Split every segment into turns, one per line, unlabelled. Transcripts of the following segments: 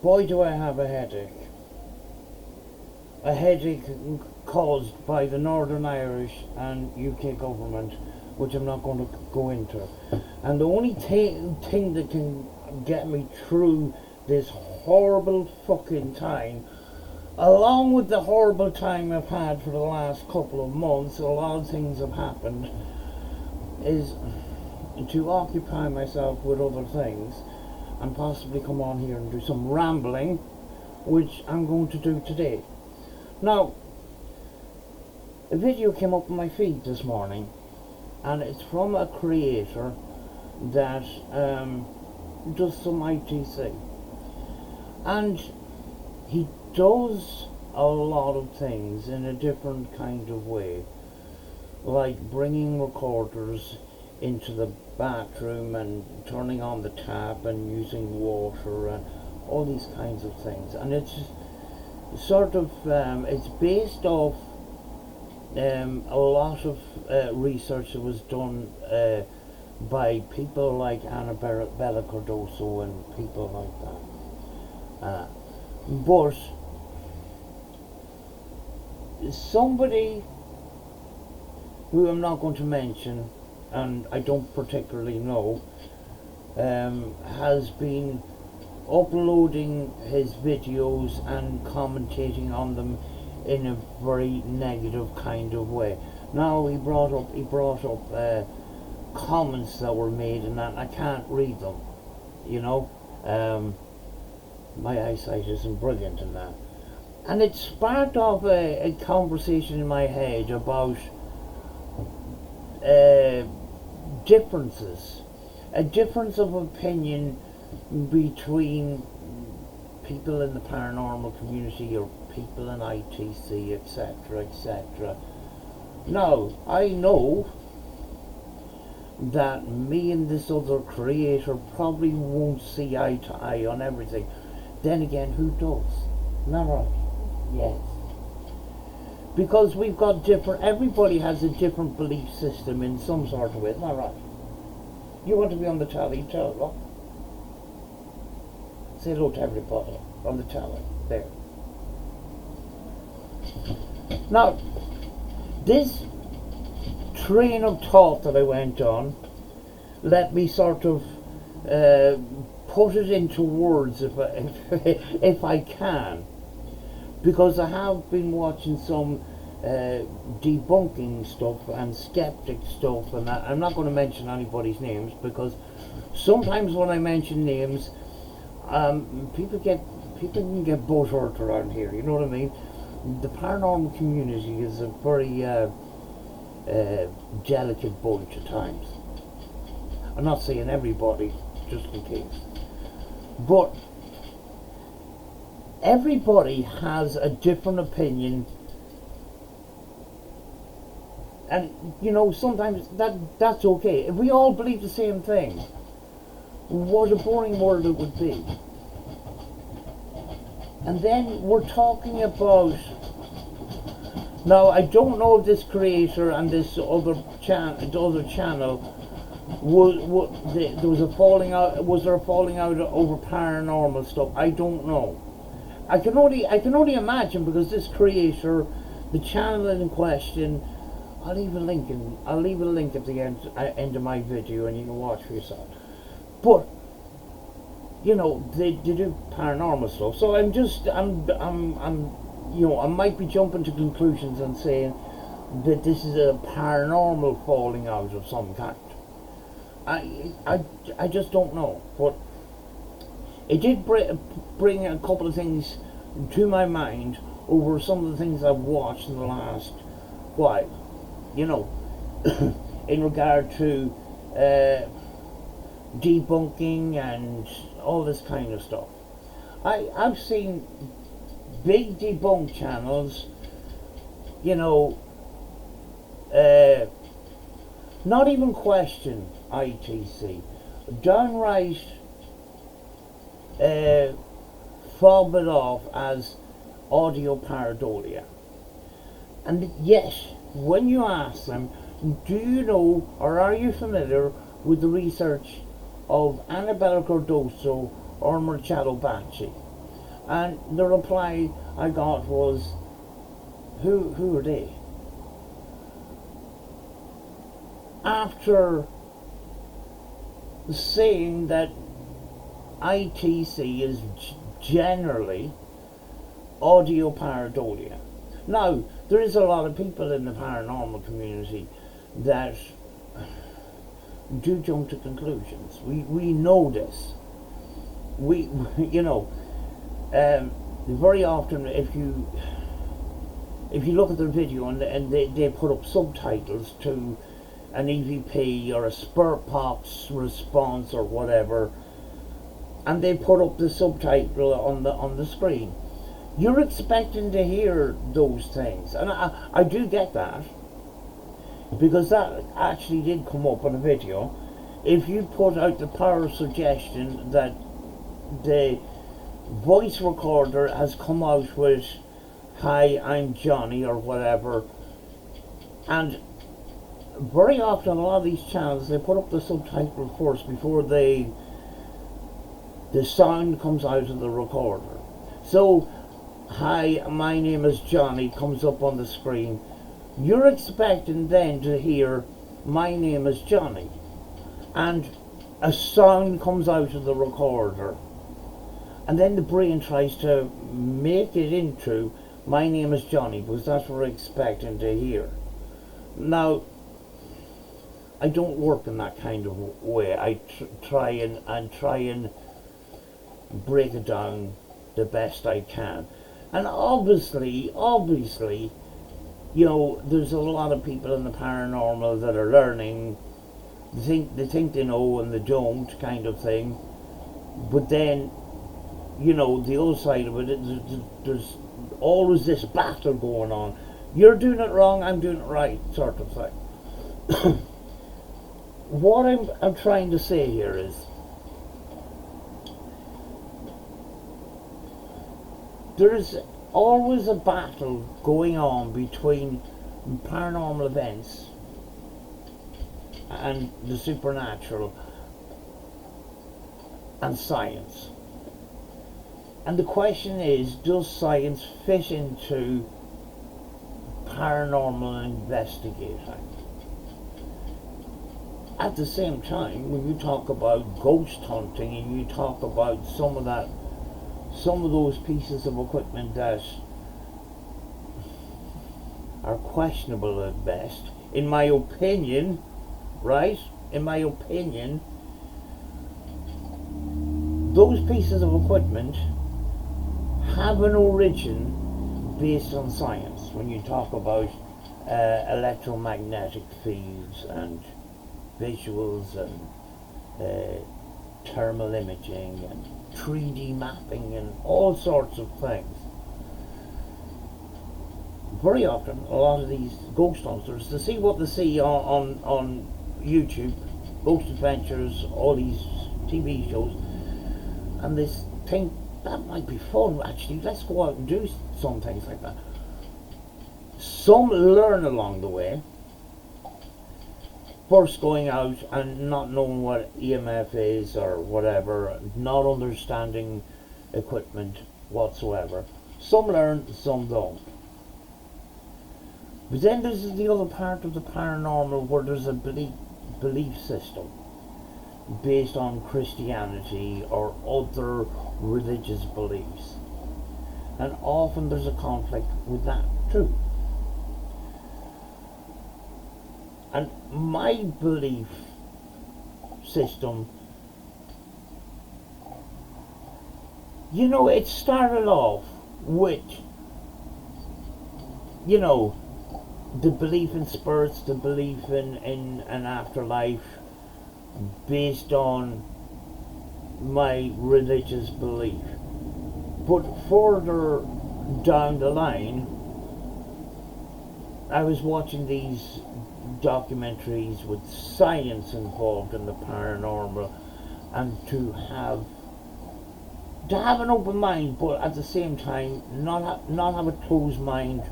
boy do I have a headache. A headache caused by the Northern Irish and UK government, which I'm not going to go into. And the only thing that can get me through this horrible fucking time, along with the horrible time I've had for the last couple of months, a lot of things have happened, is to occupy myself with other things and possibly come on here and do some rambling, which I'm going to do today. Now, a video came up on my feed this morning, and it's from a creator that does some ITC, and he does a lot of things in a different kind of way, like bringing recorders into the bathroom and turning on the tap and using water and all these kinds of things. And it's sort of it's based off a lot of research that was done by people like Annabella Cardoso and people like that. But somebody who I'm not going to mention, and I don't particularly know, has been uploading his videos and commentating on them in a very negative kind of way. Now he brought up comments that were made, and that I can't read them, you know. My eyesight isn't brilliant in that, and it sparked off a conversation in my head about differences, a difference of opinion between people in the paranormal community or people in ITC, etc., etc. Now, I know that me and this other creator probably won't see eye to eye on everything. Then again, who does? Not right? Yes. Because we've got different, everybody has a different belief system in some sort of way, isn't that right? You want to be on the tally too, what? Say hello to everybody on the tally, there. Now, this train of thought that I went on, let me sort of put it into words if I can, because I have been watching some debunking stuff and skeptic stuff, and I'm not going to mention anybody's names, because sometimes when I mention names, people can get butthurt around here, you know what I mean? The paranormal community is a very delicate bunch at times. I'm not saying everybody, just in case, but everybody has a different opinion, and you know, sometimes that's okay. If we all believe the same thing, what a boring world it would be. And then we're talking about, now I don't know if this creator and this other channel there was a falling out. Was there a falling out over paranormal stuff? I don't know. I can only imagine, because this creator, the channel in question, I'll leave a link at the end of my video, and you can watch for yourself. But you know, they do paranormal stuff. So I'm you know, I might be jumping to conclusions and saying that this is a paranormal falling out of some kind. I just don't know, but it did bring a couple of things to my mind over some of the things I've watched in the last while, you know, in regard to debunking and all this kind of stuff. I've seen big debunk channels, you know, not even question ITC, downright fob it off as audio pareidolia. And yet, when you ask them, do you know or are you familiar with the research of Annabella Cardoso or Marcello Bacci? And the reply I got was, who are they? After saying that ITC is generally audio pareidolia. Now, there is a lot of people in the paranormal community that do jump to conclusions. We know this. You know, very often if you look at their video and they put up subtitles to an EVP or a spurt pox response or whatever, and they put up the subtitle on the screen, you're expecting to hear those things, and I do get that, because that actually did come up on a video. If you put out the power of suggestion that the voice recorder has come out with, "Hi, I'm Johnny," or whatever, and very often a lot of these channels, they put up the subtitle first before the sound comes out of the recorder. So, "Hi, my name is Johnny" comes up on the screen. You're expecting then to hear, "My name is Johnny," and a sound comes out of the recorder, and then the brain tries to make it into "My name is Johnny," because that's what we're expecting to hear. Now, I don't work in that kind of way. I try and break it down the best I can. And obviously, you know, there's a lot of people in the paranormal that are learning. They think they know and they don't, kind of thing. But then, you know, the other side of it, there's always this battle going on. You're doing it wrong, I'm doing it right, sort of thing. What I'm trying to say here is, there's always a battle going on between paranormal events and the supernatural and science. And the question is, does science fit into paranormal investigating? At the same time, when you talk about ghost hunting and you talk about some of those pieces of equipment that are questionable at best, in my opinion, right? In my opinion, those pieces of equipment have an origin based on science. When you talk about electromagnetic fields and visuals and thermal imaging and 3D mapping and all sorts of things. Very often, a lot of these ghost hunters, to see what they see on YouTube, Ghost Adventures, all these TV shows, and they think that might be fun. Actually, let's go out and do some things like that. Some learn along the way. First going out and not knowing what EMF is or whatever, not understanding equipment whatsoever. Some learn, some don't. But then there's the other part of the paranormal where there's a belief system based on Christianity or other religious beliefs. And often there's a conflict with that too. And my belief system, you know, it started off with, you know, the belief in spirits, the belief in an afterlife, based on my religious belief. But further down the line, I was watching these documentaries with science involved in the paranormal, and to have an open mind, but at the same time not have a closed mind.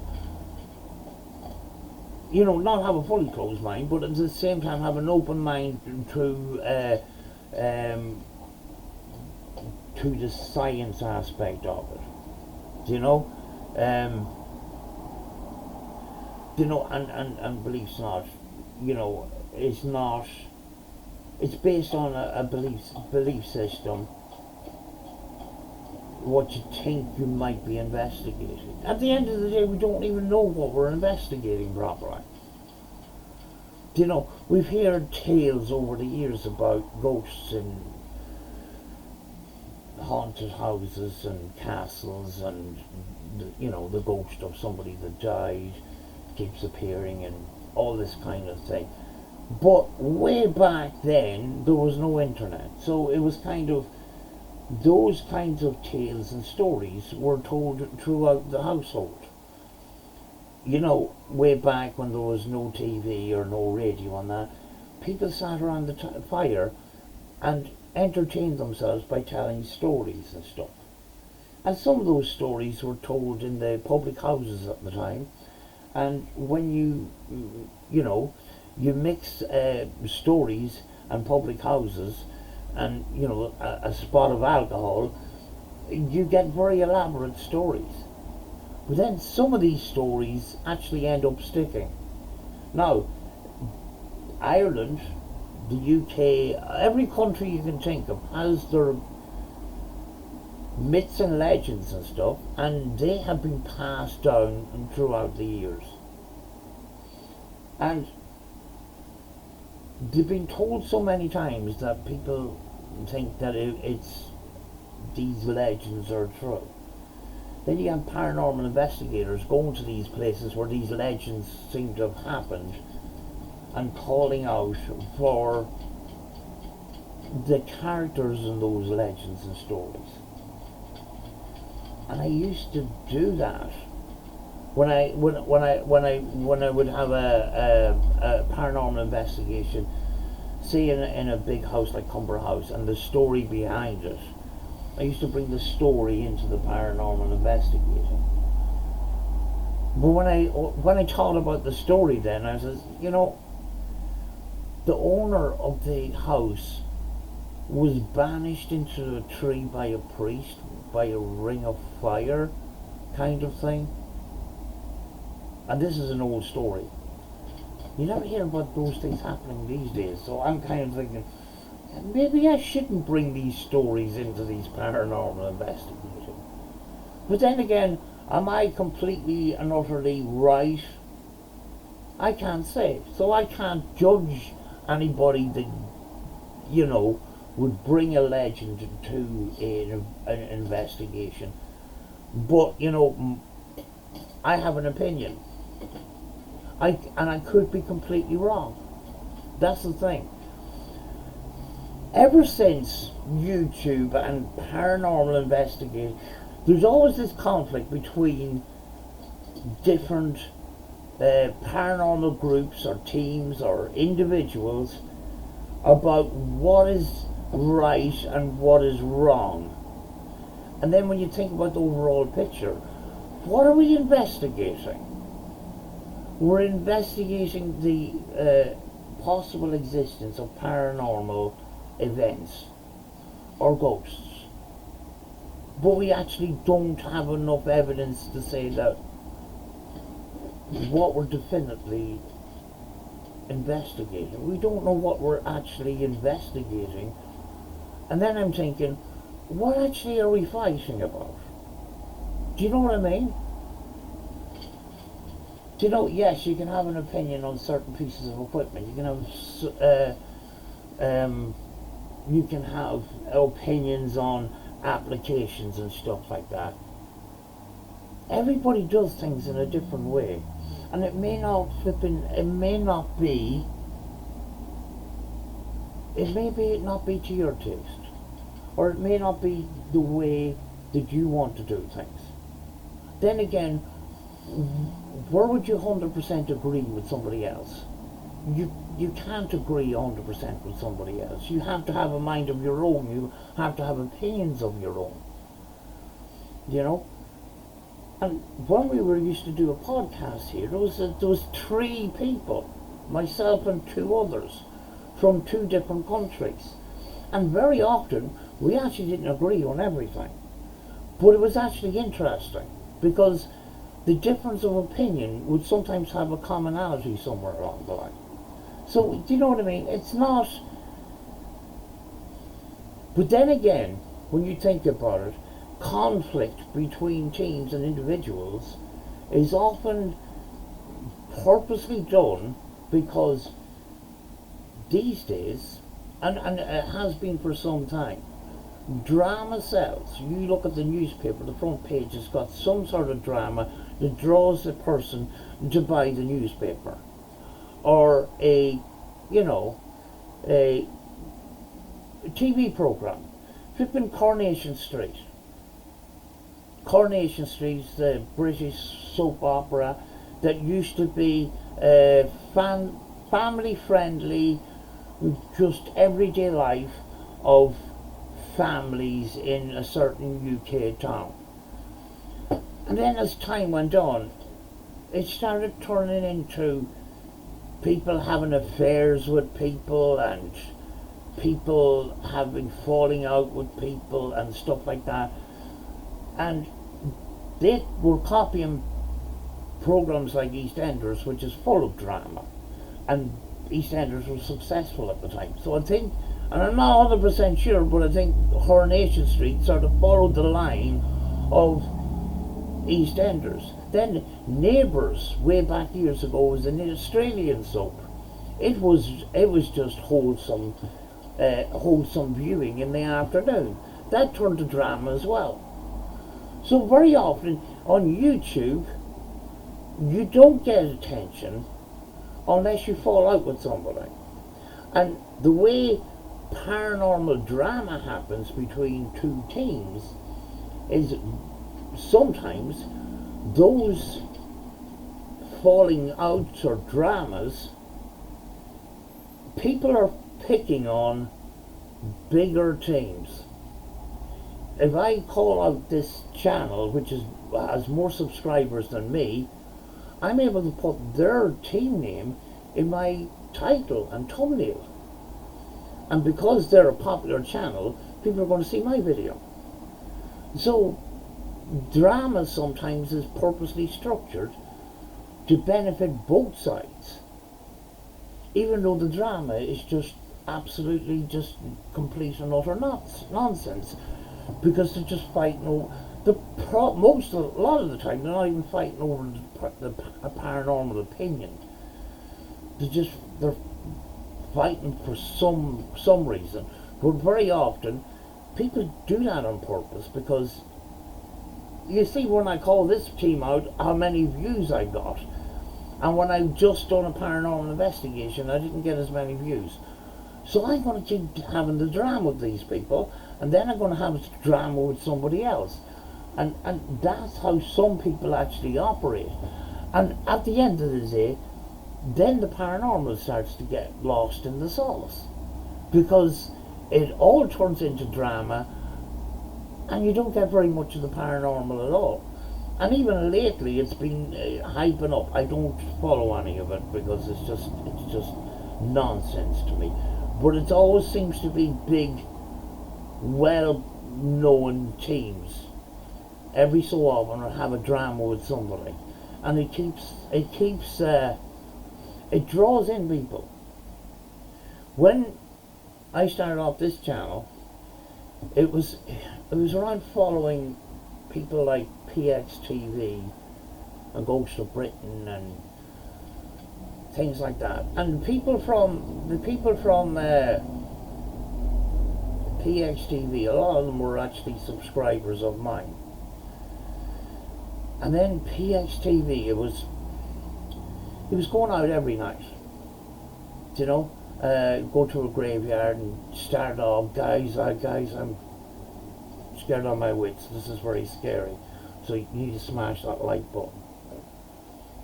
You know, not have a fully closed mind, but at the same time have an open mind to the science aspect of it. You know, and beliefs not, it's not. It's based on a belief system. What you think you might be investigating. At the end of the day, we don't even know what we're investigating properly. We've heard tales over the years about ghosts in haunted houses and castles, and the ghost of somebody that died keeps appearing and all this kind of thing. But way back then, there was no internet, so it was kind of, those kinds of tales and stories were told throughout the household. Way back when there was no TV or no radio and that, people sat around the fire and entertained themselves by telling stories and stuff. And some of those stories were told in the public houses at the time. And when you mix stories and public houses and a spot of alcohol, you get very elaborate stories. But then some of these stories actually end up sticking. Now, Ireland, the UK, every country you can think of has their myths and legends and stuff, and they have been passed down throughout the years. And they've been told so many times that people think that these legends are true. Then you have paranormal investigators going to these places where these legends seem to have happened and calling out for the characters in those legends and stories. And I used to do that when I would have a paranormal investigation, say in a big house like Cumber House, and the story behind it. I used to bring the story into the paranormal investigating. But when I thought about the story, then I says, the owner of the house was banished into a tree by a priest, by a ring of fire kind of thing. And this is an old story. You never hear about those things happening these days, so I'm kind of thinking, maybe I shouldn't bring these stories into these paranormal investigations. But then again, am I completely and utterly right? I can't say. So I can't judge anybody that, would bring a legend to an investigation. But, I have an opinion. And I could be completely wrong. That's the thing. Ever since YouTube and paranormal investigation, there's always this conflict between different paranormal groups or teams or individuals about what is right and what is wrong. And then when you think about the overall picture, what are we investigating? We're investigating the possible existence of paranormal events or ghosts, but we actually don't have enough evidence to say that what we're definitely investigating. We don't know what we're actually investigating. And then I'm thinking, what actually are we fighting about? Do you know what I mean? Yes, you can have an opinion on certain pieces of equipment. You can have opinions on applications and stuff like that. Everybody does things in a different way, and it may not be to your taste, or it may not be the way that you want to do things. Then again, where would you 100% agree with somebody else? You can't agree 100% with somebody else. You have to have a mind of your own. You have to have opinions of your own. And when we were used to do a podcast here, there was 3 people, myself and 2 others, from 2 different countries. And very often we actually didn't agree on everything. But it was actually interesting because the difference of opinion would sometimes have a commonality somewhere along the line. So, do you know what I mean? It's not. But then again, when you think about it, conflict between teams and individuals is often purposely done because these days, and it has been for some time, drama sells. You look at the newspaper, the front page has got some sort of drama that draws the person to buy the newspaper. Or a TV program. Flipping Coronation Street. Coronation Street's the British soap opera that used to be family friendly, just everyday life of families in a certain UK town. And then as time went on, it started turning into people having affairs with people and people having falling out with people and stuff like that. And they were copying programs like EastEnders, which is full of drama. And EastEnders was successful at the time. So I think, and I'm not 100% sure, but I think Coronation Street sort of followed the line of EastEnders. Then Neighbours, way back years ago, was an Australian soap. It was just wholesome viewing in the afternoon. That turned to drama as well. So very often on YouTube, you don't get attention unless you fall out with somebody. And the way paranormal drama happens between two teams is sometimes those falling outs or dramas, people are picking on bigger teams. If I call out this channel, which has more subscribers than me, I'm able to put their team name in my title and thumbnail. And because they're a popular channel, people are going to see my video. So drama sometimes is purposely structured to benefit both sides, even though the drama is just absolutely just complete and utter nonsense, because they're just fighting over a lot of the time they're not even fighting over a paranormal opinion. They're fighting for some reason. But very often people do that on purpose, because you see, when I call this team out, how many views I got. And when I just done a paranormal investigation, I didn't get as many views. So I'm going to keep having the drama with these people, and then I'm going to have a drama with somebody else. And that's how some people actually operate. And at the end of the day, then the paranormal starts to get lost in the sauce, because it all turns into drama, and you don't get very much of the paranormal at all. And even lately it's been hyping up. I don't follow any of it because it's just nonsense to me. But it always seems to be big, well-known teams. Every so often I have a drama with somebody, and it draws in people. When I started off this channel, it was around following people like PXTV and Ghost of Britain and things like that. And the people from PXTV, a lot of them were actually subscribers of mine. And then PXTV, it was going out every night, you know, go to a graveyard and start off, guys, I'm scared on my wits, this is very scary, so you need to smash that like button,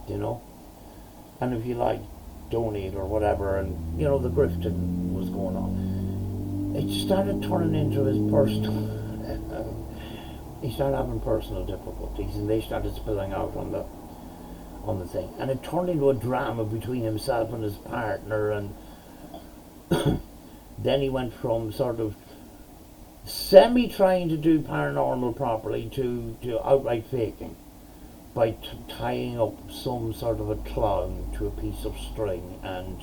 you know, and if you like, donate or whatever. And you know, the grifting was going on. It started turning into his personal he started having personal difficulties, and they started spilling out on the thing, and it turned into a drama between himself and his partner. And then he went from sort of semi-trying to do paranormal properly to outright faking by tying up some sort of a clown to a piece of string, and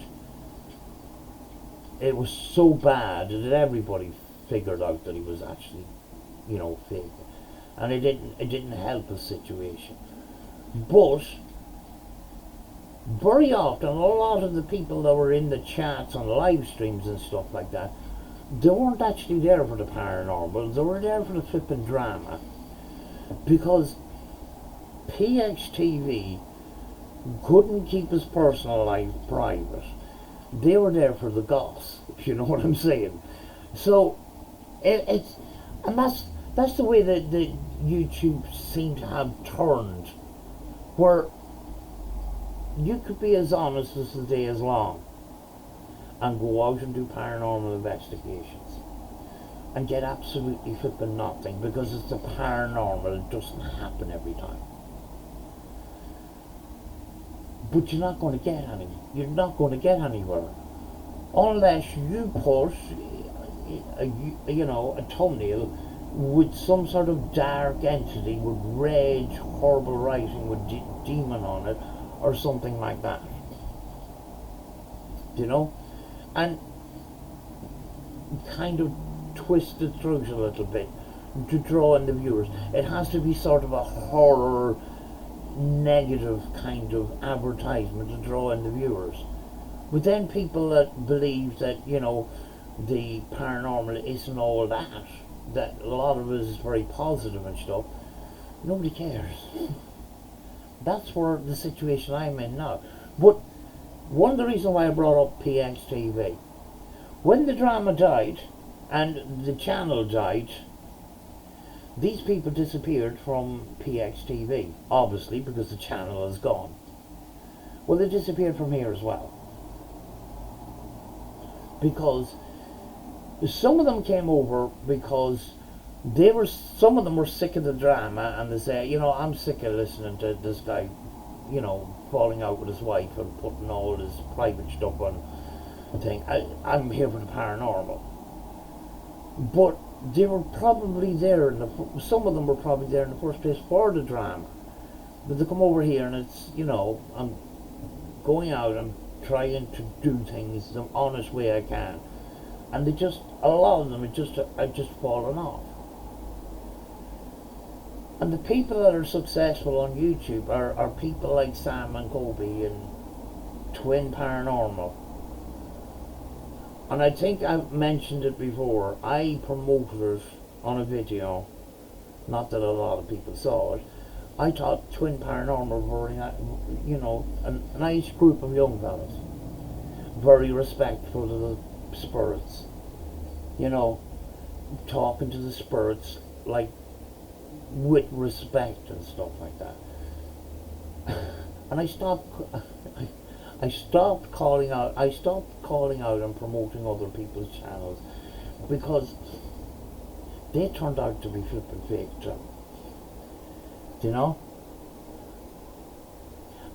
it was so bad that everybody figured out that he was actually, faking, and it didn't help the situation. But very often, a lot of the people that were in the chats on live streams and stuff like that, they weren't actually there for the paranormal. They were there for the flipping drama, because PXTV couldn't keep his personal life private. They were there for the goss, if you know what I'm saying. So that's the way that the YouTube seemed to have turned, where you could be as honest as the day is long and go out and do paranormal investigations and get absolutely flipping nothing, because it's the paranormal. It doesn't happen every time. But you're not going to get anywhere unless you put a thumbnail with some sort of dark entity with red horrible writing with demon on it or something like that, and kind of twist the truth a little bit to draw in the viewers. It has to be sort of a horror negative kind of advertisement to draw in the viewers. But then people that believe that the paranormal isn't all that a lot of it is very positive and stuff, nobody cares. That's where the situation I'm in now. But one of the reasons why I brought up PXTV, when the drama died and the channel died, these people disappeared from PXTV, obviously, because the channel is gone. Well, they disappeared from here as well, because some of them came over because some of them were sick of the drama, and they say, I'm sick of listening to this guy, falling out with his wife and putting all his private stuff on thing. I'm here for the paranormal. But they were probably there, some of them were probably there in the first place for the drama. But they come over here and it's, I'm going out, I'm trying to do things the honest way I can. And a lot of them are just fallen off. And the people that are successful on YouTube are people like Sam and Kobe and Twin Paranormal. And I think I've mentioned it before. I promoted it on a video. Not that a lot of people saw it. I thought Twin Paranormal were, a nice group of young fellas. Very respectful to the spirits. Talking to the spirits like with respect and stuff like that. And I stopped calling out and promoting other people's channels, because they turned out to be flipping fake too. And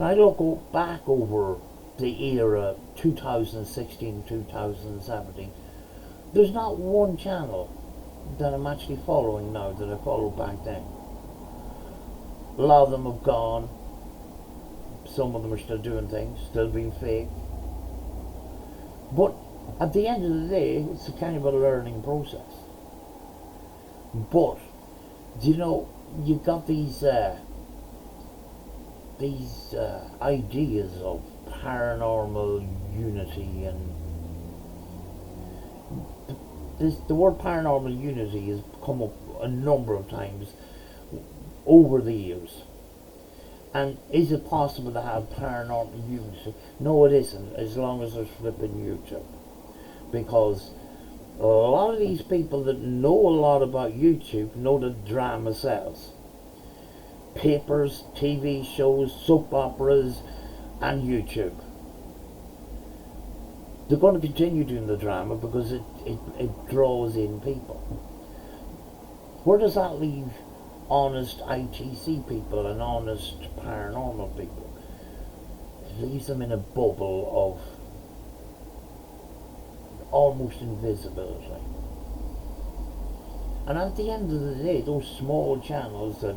I look back over the era 2016, 2017, there's not one channel that I'm actually following now that I followed back then. A lot of them have gone. Some of them are still doing things, still being fake. But at the end of the day, it's a kind of a learning process. But, you've got these ideas of paranormal unity, and the word paranormal unity has come up a number of times over the years. And is it possible to have paranormal unity? No, it isn't, as long as there's flipping YouTube. Because a lot of these people that know a lot about YouTube know that drama sells. Papers, TV shows, soap operas, and YouTube. They're going to continue doing the drama because it draws in people. Where does that leave honest ITC people and honest paranormal people? It leaves them in a bubble of almost invisibility. And at the end of the day, those small channels that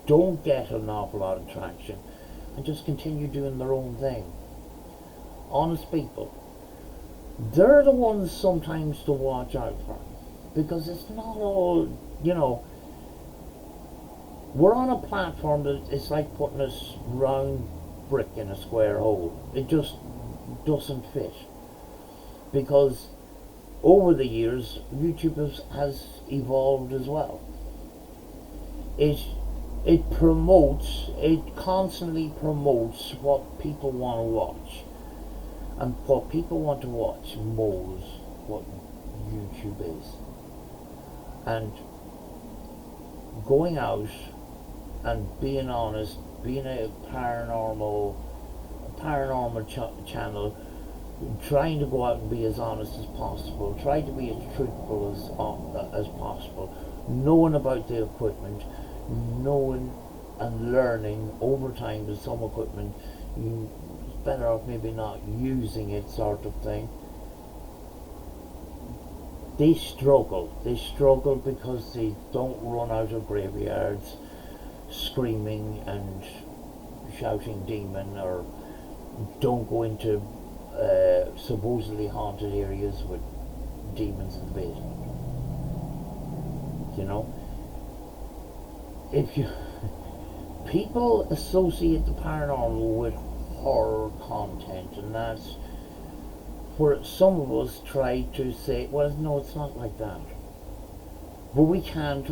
don't get an awful lot of traction and just continue doing their own thing, honest people, they're the ones sometimes to watch out for. Because it's not all, you know, we're on a platform that it's like putting a round brick in a square hole. It just doesn't fit. Because over the years, YouTube has evolved as well. It constantly promotes what people want to watch. And what people want to watch knows what YouTube is. And going out and being honest, being a paranormal channel, trying to go out and be as honest as possible, try to be as truthful as possible, knowing about the equipment, knowing and learning over time with some equipment, you better off maybe not using it, sort of thing. They struggle because they don't run out of graveyards screaming and shouting demon, or don't go into supposedly haunted areas with demons in the basement. You know, if you people associate the paranormal with horror content, and that's where some of us try to say, well, no, it's not like that. But we can't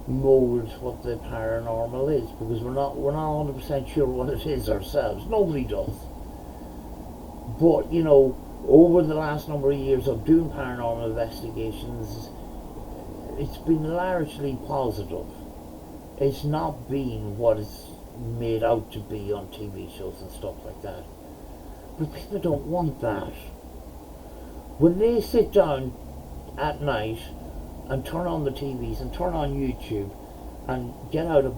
mold what the paranormal is, because we're not 100% sure what it is ourselves. Nobody does. But you know, over the last number of years of doing paranormal investigations, it's been largely positive. It's not been what it's made out to be on TV shows and stuff like that. But people don't want that. When they sit down at night and turn on the TVs and turn on YouTube and get out a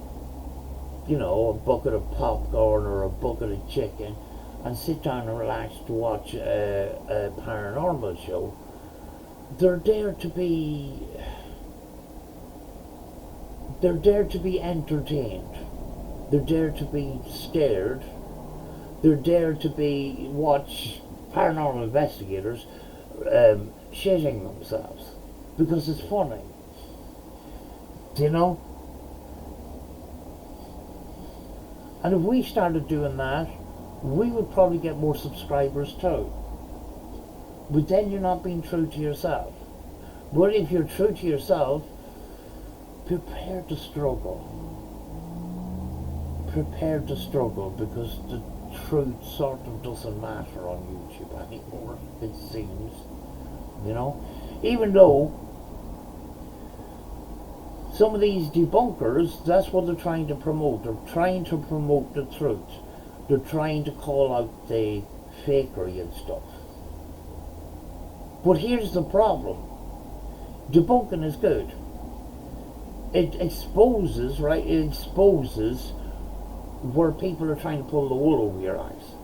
bucket of popcorn or a bucket of chicken and sit down and relax to watch a paranormal show, they're there to be entertained. They're there to be scared. They're there to watch paranormal investigators shitting themselves because it's funny. You know? And if we started doing that, we would probably get more subscribers too. But then you're not being true to yourself. But if you're true to yourself, prepare to struggle. Prepare to struggle, because the truth sort of doesn't matter on YouTube anymore, it seems. You know? Even though some of these debunkers, that's what they're trying to promote. They're trying to promote the truth. They're trying to call out the fakery and stuff. But here's the problem. Debunking is good. It exposes, right? It exposes where people are trying to pull the wool over your eyes.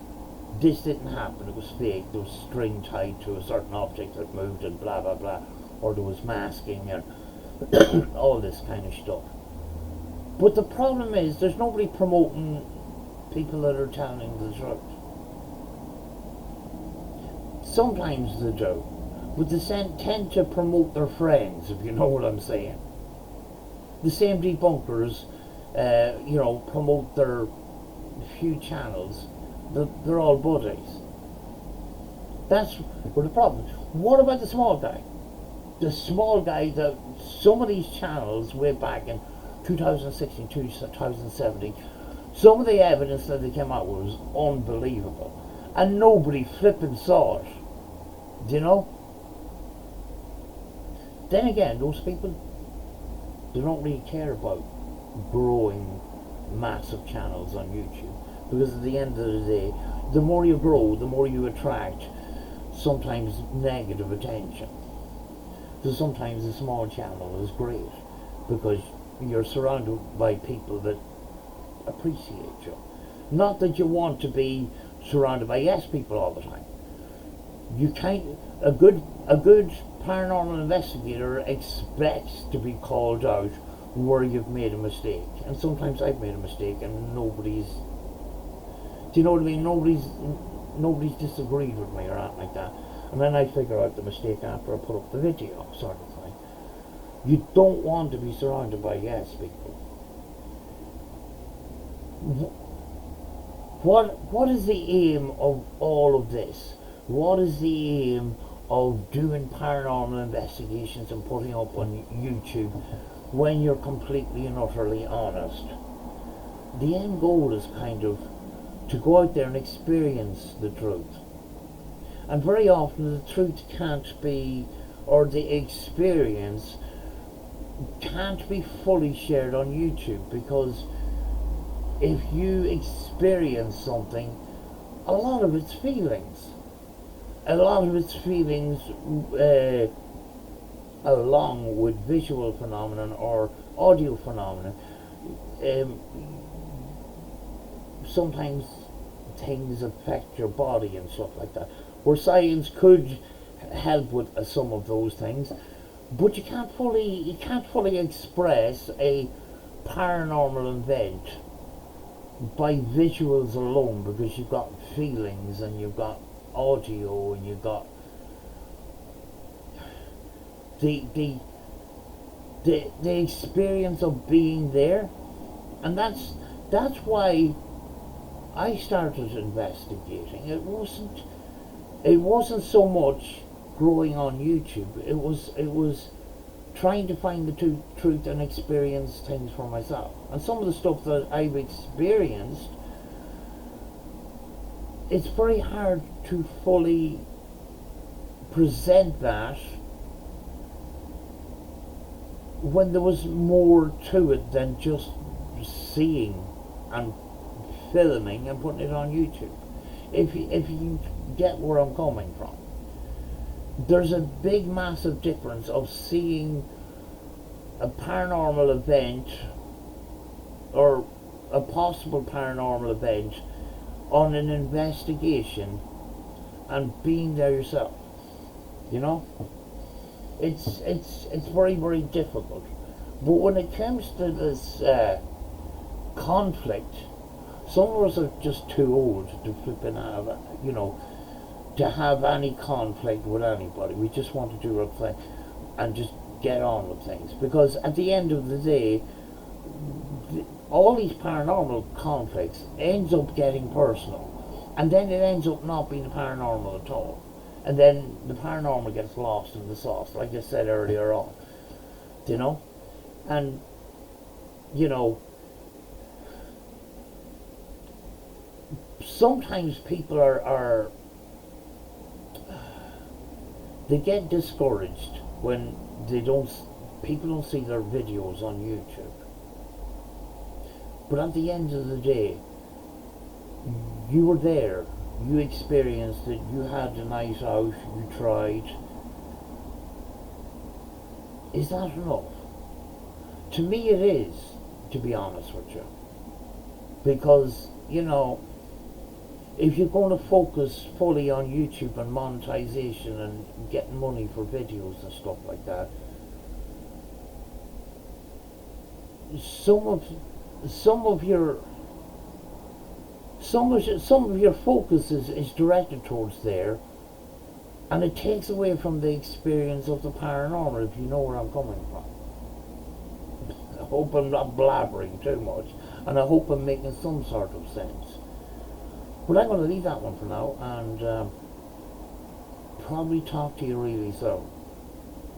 This didn't happen, it was fake, there was string tied to a certain object that moved and blah blah blah, or there was masking and all this kind of stuff. But the problem is, there's nobody promoting people that are telling the truth. Sometimes they do, but they tend to promote their friends, if you know what I'm saying. The same debunkers, promote their few channels. They're all buddies. That's where the problem is. What about the small guy? The small guy that some of these channels way back in 2016, 2017, some of the evidence that they came out with was unbelievable. And nobody flipping saw it. Do you know? Then again, those people, they don't really care about growing massive channels on YouTube, because at the end of the day, the more you grow, the more you attract sometimes negative attention. So sometimes a small channel is great because you're surrounded by people that appreciate you. Not that you want to be surrounded by yes people all the time, You can't. A good paranormal investigator expects to be called out where you've made a mistake, and sometimes I've made a mistake, and nobody's. Do you know what I mean? Nobody's disagreed with me or anything like that, and then I figure out the mistake after I put up the video, sort of thing. You don't want to be surrounded by yes people. What is the aim of all of this? What is the aim of doing paranormal investigations and putting up on YouTube when you're completely and utterly honest? The end goal is kind of to go out there and experience the truth. And very often the truth can't be, or the experience can't be fully shared on YouTube, because if you experience something, a lot of it's feelings. Along with visual phenomenon or audio phenomenon. Sometimes things affect your body and stuff like that, where science could help with some of those things, but you can't fully express a paranormal event by visuals alone, because you've got feelings and you've got audio and you've got the experience of being there. And that's why I started investigating. It wasn't so much growing on YouTube. It was trying to find the truth and experience things for myself. And some of the stuff that I've experienced, it's very hard to fully present that when there was more to it than just seeing and filming and putting it on YouTube. If you get where I'm coming from, there's a big massive difference of seeing a paranormal event or a possible paranormal event on an investigation and being there yourself. You know, it's very, very difficult. But when it comes to this conflict, some of us are just too old to flipping have, to have any conflict with anybody. We just want to do our thing and just get on with things, because at the end of the day, all these paranormal conflicts ends up getting personal, and then it ends up not being paranormal at all, and then the paranormal gets lost in the sauce, like I said earlier on. And sometimes people are they get discouraged when people don't see their videos on YouTube. But at the end of the day, you were there, you experienced it, you had a night out, you tried. Is that enough? To me it is, to be honest with you. Because, if you're going to focus fully on YouTube and monetization and getting money for videos and stuff like that, some of your focus is directed towards there, and it takes away from the experience of the paranormal, if you know where I'm coming from. I hope I'm not blabbering too much, and I hope I'm making some sort of sense. But I'm going to leave that one for now, and probably talk to you really soon,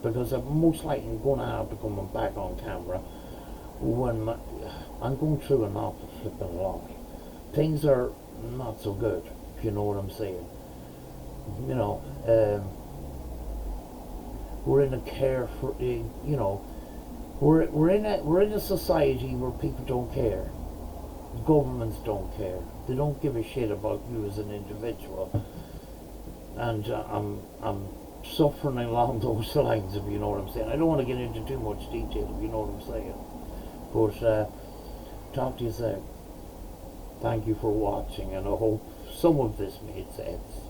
because I'm most likely going to have to come back on camera when I'm going through an awful flipping lot. Things are not so good, if you know what I'm saying. We're in a careful, we're in a society where people don't care. Governments don't care. They don't give a shit about you as an individual. And I'm suffering along those lines, if you know what I'm saying. I don't want to get into too much detail, if you know what I'm saying. But talk to you soon. Thank you for watching, and I hope some of this made sense.